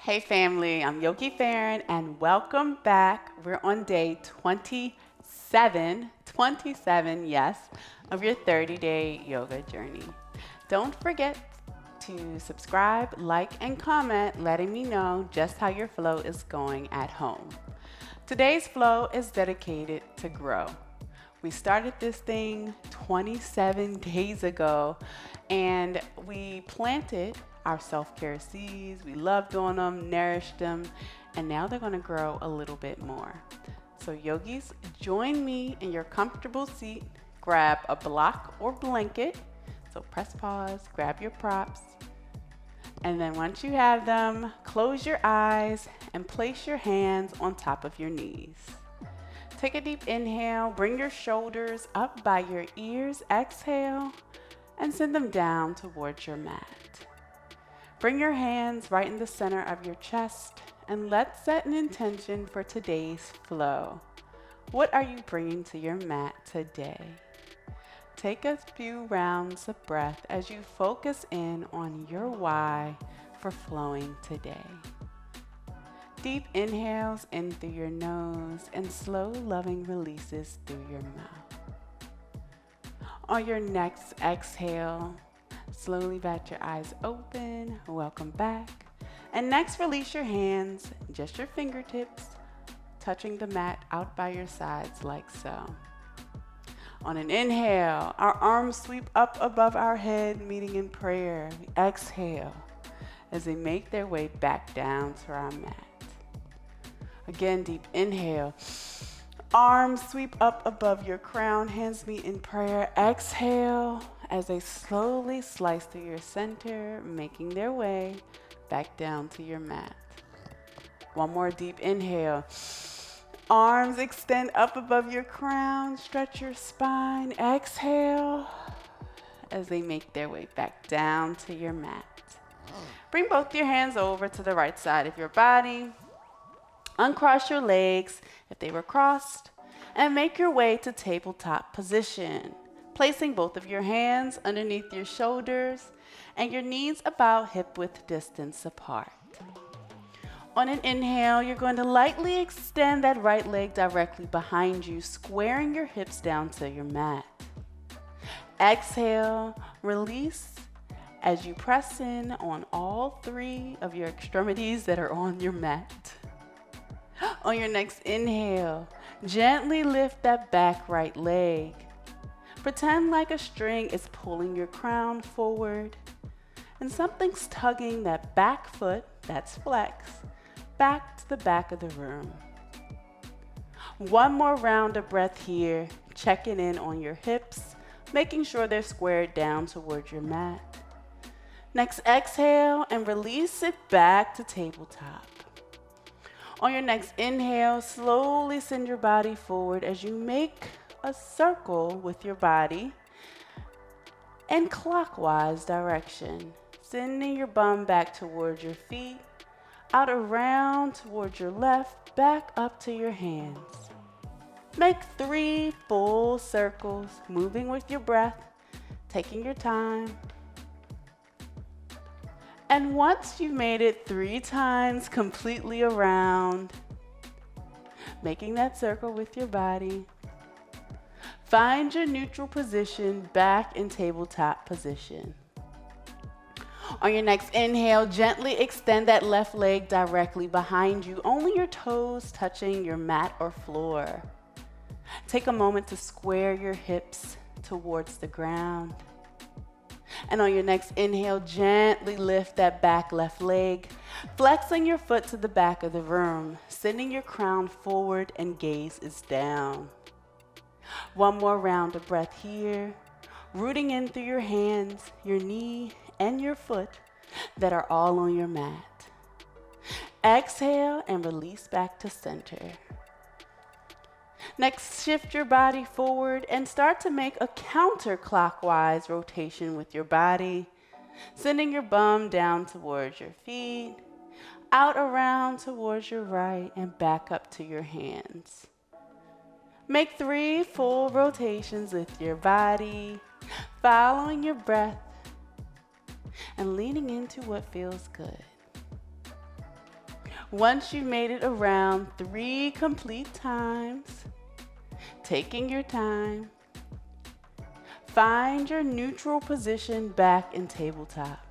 Hey family, I'm Yogi Farron and welcome back. We're on day 27, yes, of your 30-day yoga journey. Don't forget to subscribe, like, and comment, letting me know just how your flow is going at home. Today's flow is dedicated to grow. We started this thing 27 days ago and we planted our self-care seeds. We loved on them, nourished them, and now they're going to grow a little bit more. So yogis, join me in your comfortable seat. Grab a block or blanket. So press pause, grab your props. And then once you have them, close your eyes and place your hands on top of your knees. Take a deep inhale, bring your shoulders up by your ears, exhale, and send them down towards your mat. Bring your hands right in the center of your chest and let's set an intention for today's flow. What are you bringing to your mat today? Take a few rounds of breath as you focus in on your why for flowing today. Deep inhales in through your nose and slow, loving releases through your mouth. On your next exhale, slowly bat your eyes open. Welcome back. And next, release your hands, just your fingertips, touching the mat out by your sides like so. On an inhale, our arms sweep up above our head, meeting in prayer. We exhale as they make their way back down to our mat. Again, deep inhale. Arms sweep up above your crown, hands meet in prayer. Exhale as they slowly slice through your center, making their way back down to your mat. One more deep inhale. Arms extend up above your crown, stretch your spine. Exhale as they make their way back down to your mat. Bring both your hands over to the right side of your body. Uncross your legs if they were crossed, and make your way to tabletop position, placing both of your hands underneath your shoulders and your knees about hip-width distance apart. On an inhale, you're going to lightly extend that right leg directly behind you, squaring your hips down to your mat. Exhale, release as you press in on all three of your extremities that are on your mat. On your next inhale, gently lift that back right leg. Pretend like a string is pulling your crown forward and something's tugging that back foot, that's flex, back to the back of the room. One more round of breath here, checking in on your hips, making sure they're squared down towards your mat. Next, exhale and release it back to tabletop. On your next inhale, slowly send your body forward as you make a circle with your body in clockwise direction, sending your bum back towards your feet, out around towards your left, back up to your hands. Make 3 full circles, moving with your breath, taking your time. And once you've made it 3 times completely around, making that circle with your body, find your neutral position back in tabletop position. On your next inhale, gently extend that left leg directly behind you, only your toes touching your mat or floor. Take a moment to square your hips towards the ground. And on your next inhale, gently lift that back left leg, flexing your foot to the back of the room, sending your crown forward and gaze is down. One more round of breath here, rooting in through your hands, your knee, and your foot that are all on your mat. Exhale and release back to center. Next, shift your body forward and start to make a counterclockwise rotation with your body, sending your bum down towards your feet, out around towards your right, and back up to your hands. Make 3 full rotations with your body, following your breath and leaning into what feels good. Once you've made it around 3 complete times, taking your time, find your neutral position back in tabletop.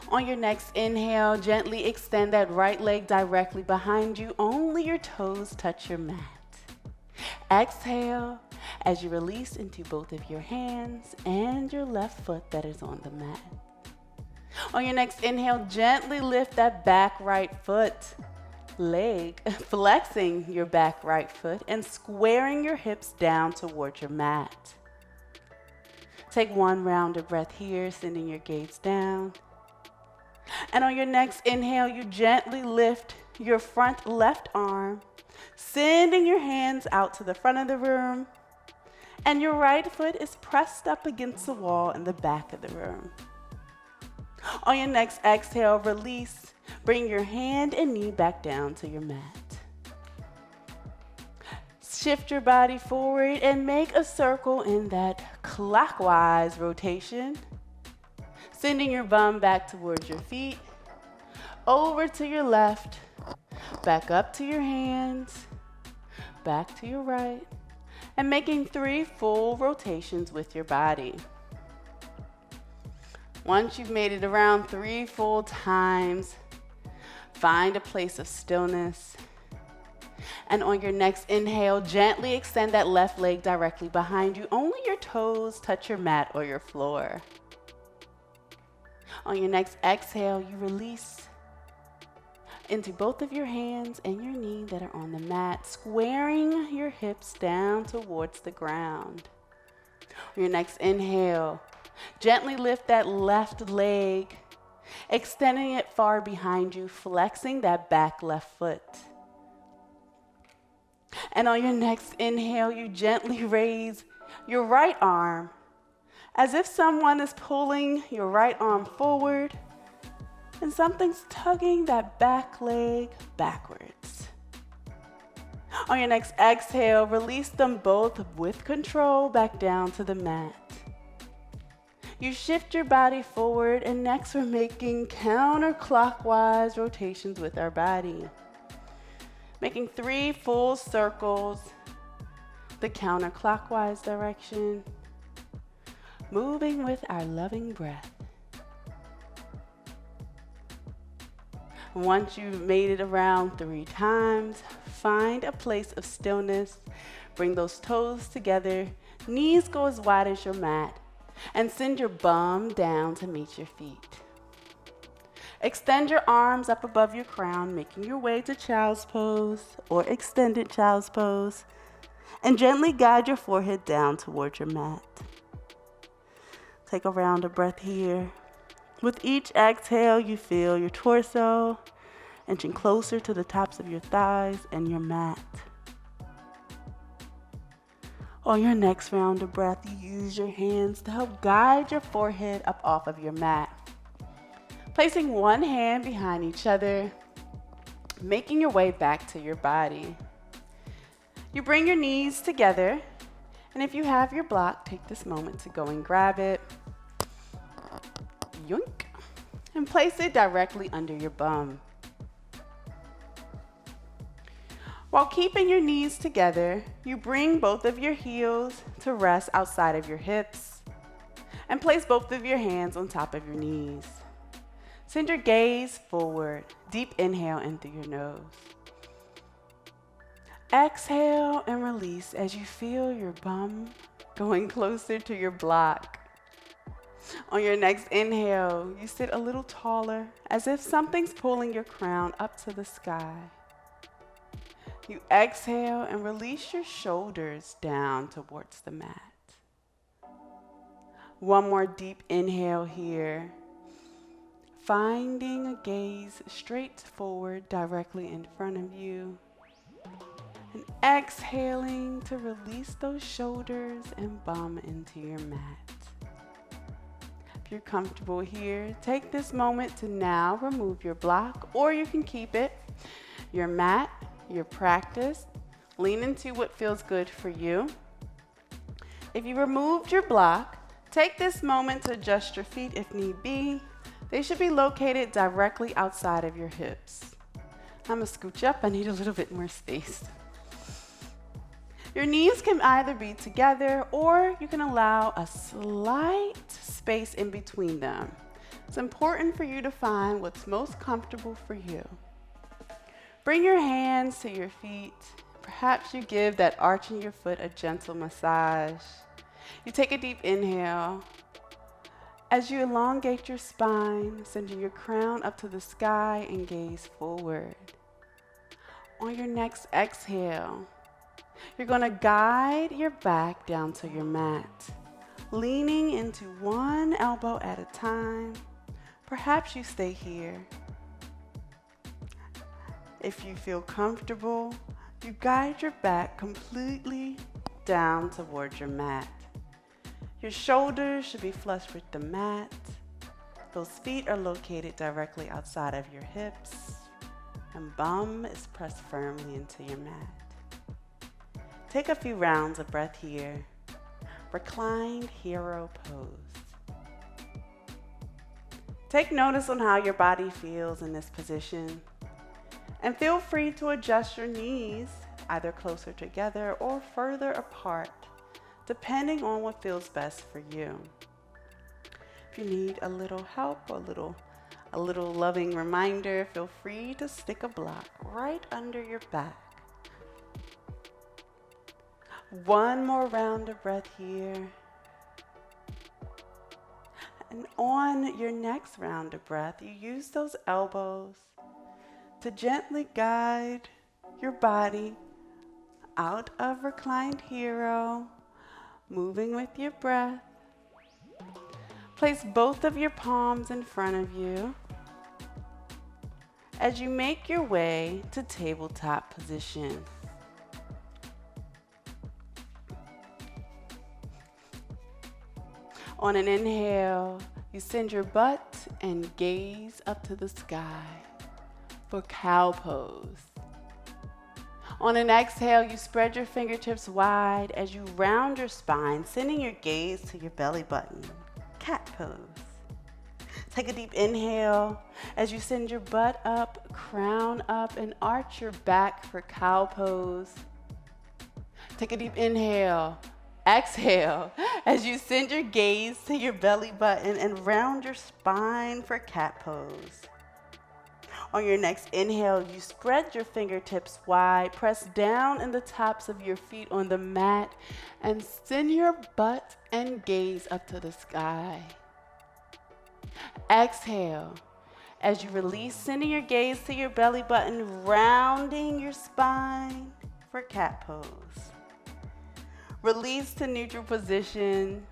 On your next inhale, gently extend that right leg directly behind you. Only your toes touch your mat. Exhale as you release into both of your hands and your left foot that is on the mat. On your next inhale, gently lift that back right foot, leg, flexing your back right foot and squaring your hips down toward your mat. Take 1 round of breath here, sending your gaze down. And on your next inhale, you gently lift your front left arm, sending your hands out to the front of the room, and your right foot is pressed up against the wall in the back of the room. On your next exhale, release. Bring your hand and knee back down to your mat. Shift your body forward and make a circle in that clockwise rotation, sending your bum back towards your feet, over to your left, back up to your hands, back to your right, and making 3 full rotations with your body. Once you've made it around 3 full times, find a place of stillness. And on your next inhale, gently extend that left leg directly behind you. Only your toes touch your mat or your floor. On your next exhale, you release into both of your hands and your knee that are on the mat, squaring your hips down towards the ground. On your next inhale, gently lift that left leg, extending it far behind you, flexing that back left foot. And on your next inhale, you gently raise your right arm as if someone is pulling your right arm forward and something's tugging that back leg backwards. On your next exhale, release them both with control back down to the mat. You shift your body forward, and next we're making counterclockwise rotations with our body. Making 3 full circles, the counterclockwise direction, moving with our loving breath. Once you've made it around 3 times, find a place of stillness. Bring those toes together, knees go as wide as your mat, and send your bum down to meet your feet. Extend your arms up above your crown, making your way to child's pose or extended child's pose, and gently guide your forehead down towards your mat. Take a round of breath here. With each exhale, you feel your torso inching closer to the tops of your thighs and your mat. On your next round of breath, you use your hands to help guide your forehead up off of your mat. Placing one hand behind each other, making your way back to your body. You bring your knees together, and if you have your block, take this moment to go and grab it. Yoink. And place it directly under your bum. While keeping your knees together, you bring both of your heels to rest outside of your hips and place both of your hands on top of your knees. Send your gaze forward. Deep inhale in through your nose. Exhale and release as you feel your bum going closer to your block. On your next inhale, you sit a little taller as if something's pulling your crown up to the sky. You exhale and release your shoulders down towards the mat. One more deep inhale here. Finding a gaze straight forward directly in front of you. And exhaling to release those shoulders and bum into your mat. If you're comfortable here, take this moment to now remove your block, or you can keep it. Your mat, your practice. Lean into what feels good for you. If you removed your block, take this moment to adjust your feet if need be. They should be located directly outside of your hips. I'm gonna scooch up, I need a little bit more space. Your knees can either be together or you can allow a slight space in between them. It's important for you to find what's most comfortable for you. Bring your hands to your feet. Perhaps you give that arch in your foot a gentle massage. You take a deep inhale. As you elongate your spine, sending your crown up to the sky and gaze forward. On your next exhale, you're going to guide your back down to your mat, leaning into one elbow at a time. Perhaps you stay here. If you feel comfortable, you guide your back completely down towards your mat. Your shoulders should be flush with the mat. Those feet are located directly outside of your hips, and bum is pressed firmly into your mat. Take a few rounds of breath here. Reclined hero pose. Take notice on how your body feels in this position, and feel free to adjust your knees either closer together or further apart, depending on what feels best for you. If you need a little help, a little loving reminder, feel free to stick a block right under your back. One more round of breath here. And on your next round of breath, you use those elbows to gently guide your body out of reclined hero, moving with your breath. Place both of your palms in front of you as you make your way to tabletop position. On an inhale, you send your butt and gaze up to the sky for cow pose. On an exhale, you spread your fingertips wide as you round your spine, sending your gaze to your belly button, cat pose. Take a deep inhale as you send your butt up, crown up, and arch your back for cow pose. Take a deep inhale. Exhale as you send your gaze to your belly button and round your spine for cat pose. On your next inhale, you spread your fingertips wide, press down in the tops of your feet on the mat, and send your butt and gaze up to the sky. Exhale as you release, sending your gaze to your belly button, rounding your spine for cat pose. Release to neutral position.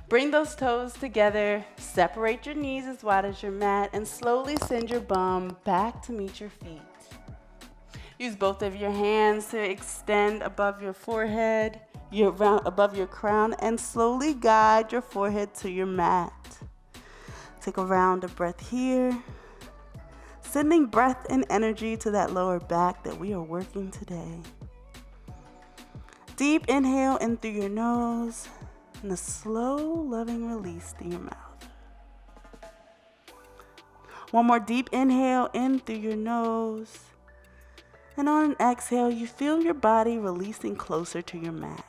Bring those toes together, separate your knees as wide as your mat, and slowly send your bum back to meet your feet. Use both of your hands to extend above your forehead, above your crown, and slowly guide your forehead to your mat. Take a round of breath here, sending breath and energy to that lower back that we are working today. Deep inhale in through your nose and a slow, loving release through your mouth. One more deep inhale in through your nose. And on an exhale, you feel your body releasing closer to your mat.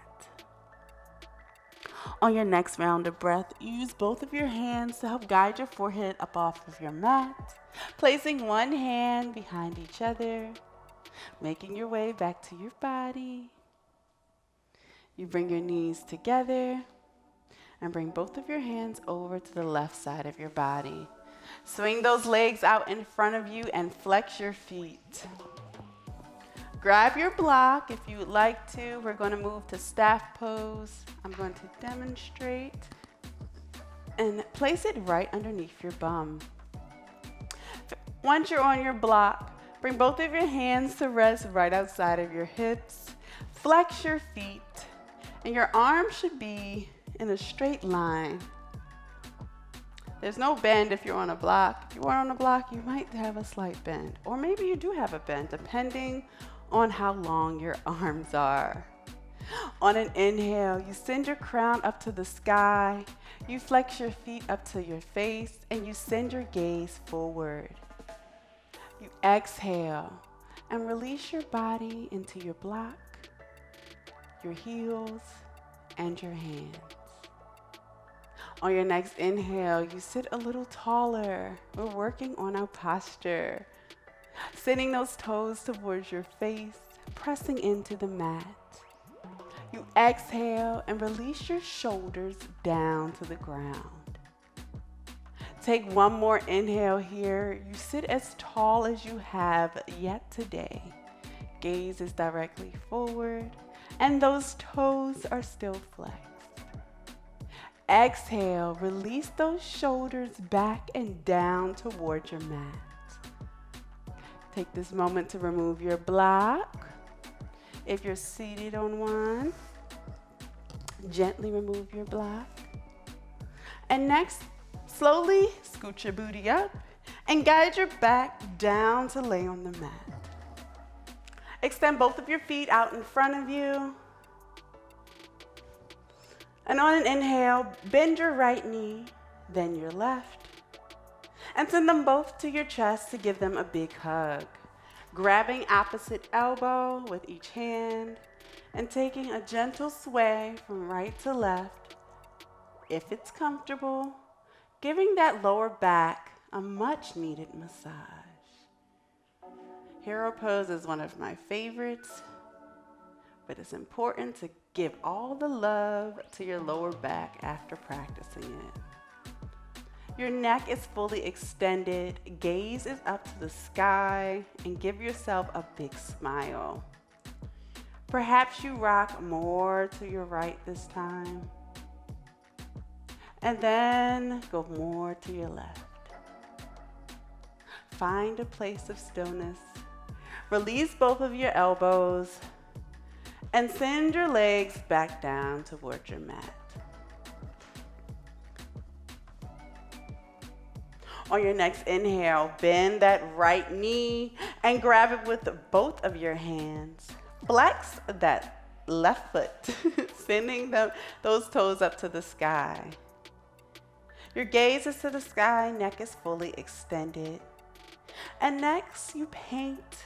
On your next round of breath, use both of your hands to help guide your forehead up off of your mat, placing one hand behind each other, making your way back to your body. You bring your knees together and bring both of your hands over to the left side of your body. Swing those legs out in front of you and flex your feet. Grab your block if you would like to. We're going to move to staff pose. I'm going to demonstrate and place it right underneath your bum. Once you're on your block, bring both of your hands to rest right outside of your hips. Flex your feet. And your arms should be in a straight line. There's no bend if you're on a block. If you are on a block, you might have a slight bend. Or maybe you do have a bend, depending on how long your arms are. On an inhale, you send your crown up to the sky, you flex your feet up to your face, and you send your gaze forward. You exhale and release your body into your block, your heels, and your hands. On your next inhale, you sit a little taller. We're working on our posture. Sending those toes towards your face, pressing into the mat. You exhale and release your shoulders down to the ground. Take one more inhale here. You sit as tall as you have yet today. Gaze is directly forward, and those toes are still flexed. Exhale, release those shoulders back and down towards your mat. Take this moment to remove your block. If you're seated on one, gently remove your block. And next, slowly scoot your booty up and guide your back down to lay on the mat. Extend both of your feet out in front of you. And on an inhale, bend your right knee, then your left. And send them both to your chest to give them a big hug. Grabbing opposite elbow with each hand and taking a gentle sway from right to left. If it's comfortable, giving that lower back a much needed massage. Hero pose is one of my favorites, but it's important to give all the love to your lower back after practicing it. Your neck is fully extended, gaze is up to the sky, and give yourself a big smile. Perhaps you rock more to your right this time, and then go more to your left. Find a place of stillness. Release both of your elbows and send your legs back down towards your mat. On your next inhale, bend that right knee and grab it with both of your hands. Flex that left foot, sending those toes up to the sky. Your gaze is to the sky, neck is fully extended. And next, you paint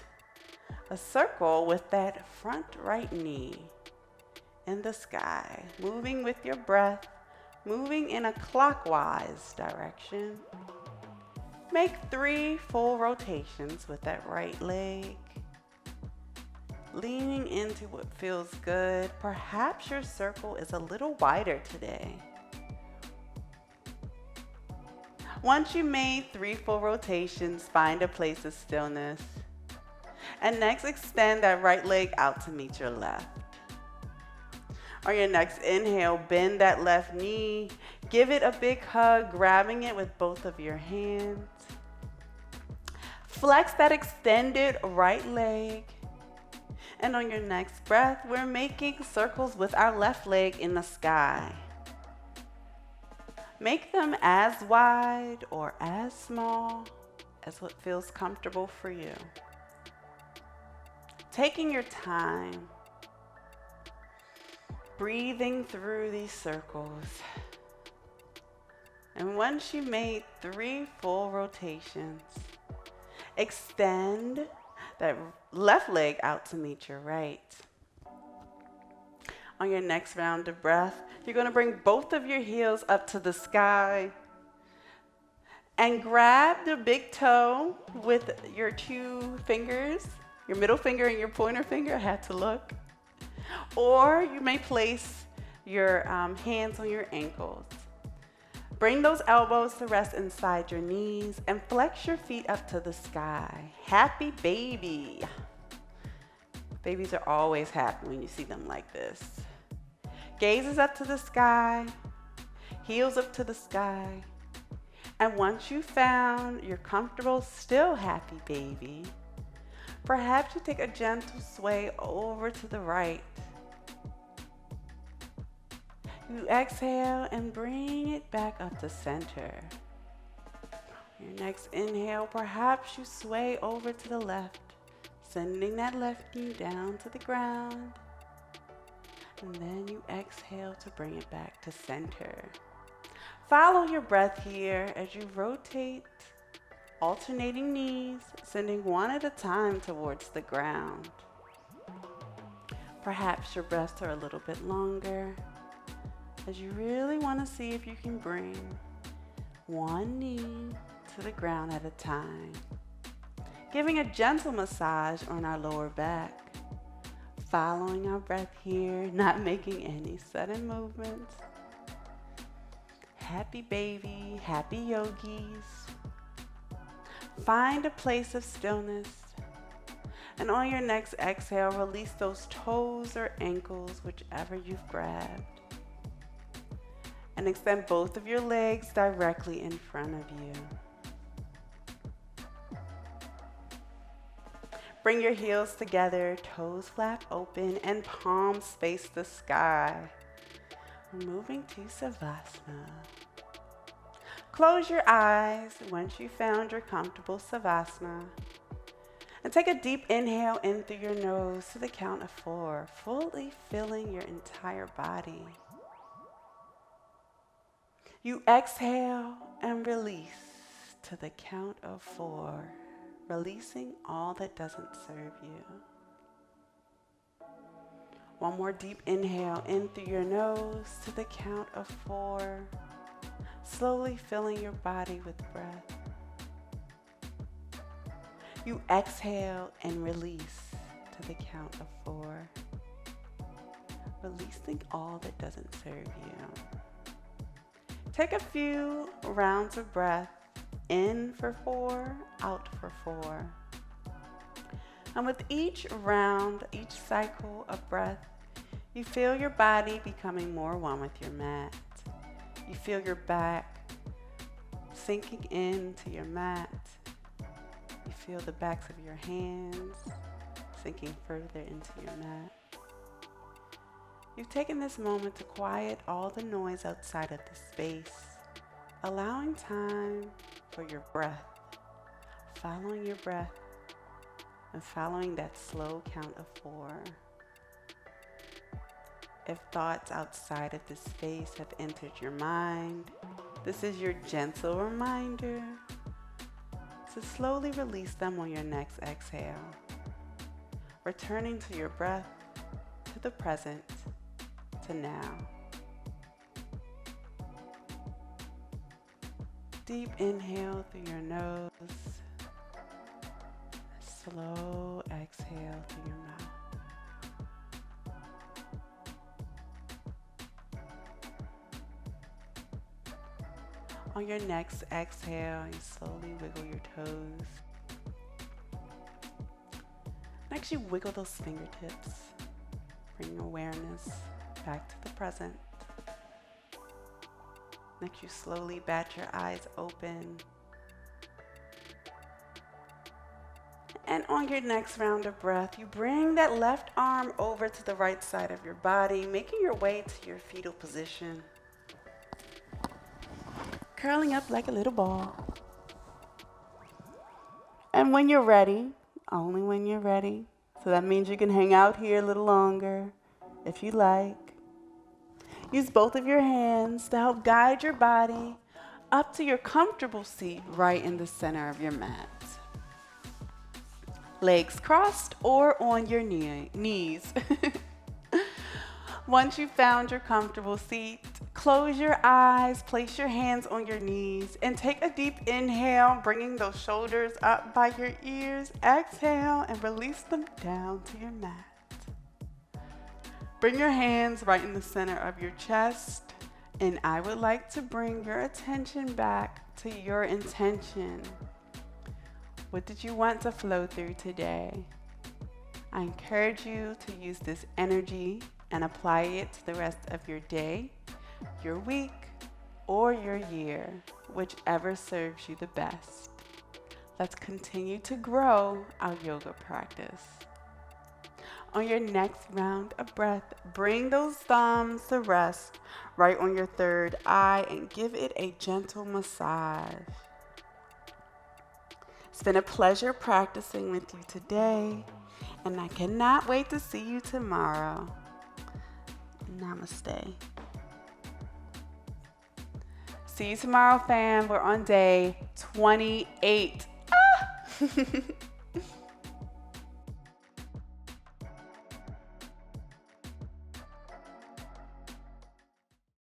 a circle with that front right knee in the sky, moving with your breath, moving in a clockwise direction. Make 3 full rotations with that right leg, leaning into what feels good. Perhaps your circle is a little wider today. Once you made 3 full rotations, find a place of stillness. And next, extend that right leg out to meet your left. On your next inhale, bend that left knee. Give it a big hug, grabbing it with both of your hands. Flex that extended right leg. And on your next breath, we're making circles with our left leg in the sky. Make them as wide or as small as what feels comfortable for you. Taking your time, breathing through these circles. And once you made 3 full rotations, extend that left leg out to meet your right. On your next round of breath, you're going to bring both of your heels up to the sky and grab the big toe with your 2 fingers, your middle finger and your pointer finger. I had to look. Or you may place your hands on your ankles. Bring those elbows to rest inside your knees and flex your feet up to the sky. Happy baby. Babies are always happy when you see them like this. Gaze is up to the sky, heels up to the sky. And once you found your comfortable, still happy baby, perhaps you take a gentle sway over to the right. You exhale and bring it back up to center. Your next inhale, perhaps you sway over to the left, sending that left knee down to the ground. And then you exhale to bring it back to center. Follow your breath here as you rotate, alternating knees, sending one at a time towards the ground. Perhaps your breaths are a little bit longer as you really want to see if you can bring one knee to the ground at a time. Giving a gentle massage on our lower back. Following our breath here, not making any sudden movements. Happy baby, happy yogis. Find a place of stillness. And on your next exhale, release those toes or ankles, whichever you've grabbed. And extend both of your legs directly in front of you. Bring your heels together, toes flap open, and palms face the sky. We're moving to Savasana. Close your eyes once you found your comfortable Savasana. And take a deep inhale in through your nose to the count of 4, fully filling your entire body. You exhale and release to the count of 4. Releasing all that doesn't serve you. One more deep inhale in through your nose to the count of 4. Slowly filling your body with breath. You exhale and release to the count of 4. Releasing all that doesn't serve you. Take a few rounds of breath. In for 4, out for 4. And with each round, each cycle of breath, you feel your body becoming more one with your mat. You feel your back sinking into your mat. You feel the backs of your hands sinking further into your mat. You've taken this moment to quiet all the noise outside of the space, allowing time for your breath, following your breath, and following that slow count of 4. If thoughts outside of this space have entered your mind, this is your gentle reminder to slowly release them on your next exhale, returning to your breath, to the present, to now. Deep inhale through your nose. Slow exhale through your mouth. On your next exhale, you slowly wiggle your toes. Next, you wiggle those fingertips. Bring awareness back to the present. Next, you slowly bat your eyes open. And on your next round of breath, you bring that left arm over to the right side of your body, making your way to your fetal position. Curling up like a little ball. And when you're ready, only when you're ready, so that means you can hang out here a little longer if you like. Use both of your hands to help guide your body up to your comfortable seat right in the center of your mat. Legs crossed or on your knees. Once you've found your comfortable seat, close your eyes, place your hands on your knees, and take a deep inhale, bringing those shoulders up by your ears. Exhale and release them down to your mat. Bring your hands right in the center of your chest, and I would like to bring your attention back to your intention. What did you want to flow through today? I encourage you to use this energy and apply it to the rest of your day, your week, or your year, whichever serves you the best. Let's continue to grow our yoga practice. On your next round of breath, bring those thumbs to rest right on your third eye and give it a gentle massage. It's been a pleasure practicing with you today, and I cannot wait to see you tomorrow. Namaste. See you tomorrow, fam. We're on day 28. Ah!